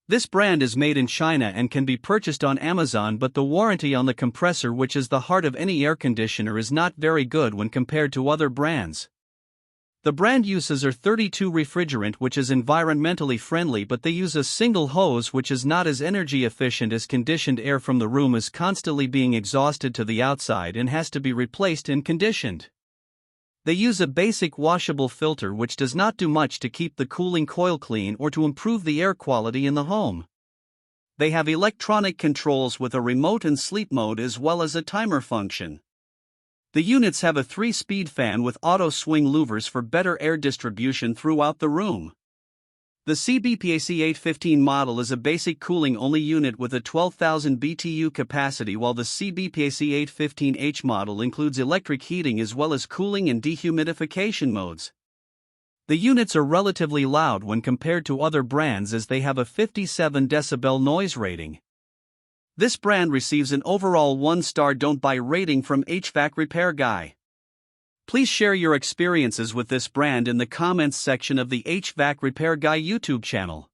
This brand is made in China and can be purchased on Amazon, but the warranty on the compressor, which is the heart of any air conditioner, is not very good when compared to other brands. The brand uses R32 refrigerant, which is environmentally friendly, but they use a single hose which is not as energy efficient as conditioned air from the room is constantly being exhausted to the outside and has to be replaced and conditioned. They use a basic washable filter which does not do much to keep the cooling coil clean or to improve the air quality in the home. They have electronic controls with a remote and sleep mode as well as a timer function. The units have a 3-speed fan with auto swing louvers for better air distribution throughout the room. The CBPAC815 model is a basic cooling-only unit with a 12,000 BTU capacity, while the CBPAC815H model includes electric heating as well as cooling and dehumidification modes. The units are relatively loud when compared to other brands as they have a 57 decibel noise rating. This brand receives an overall 1-star don't buy rating from HvacRepairGuy. Please share your experiences with this brand in the comments section of the HvacRepairGuy YouTube channel.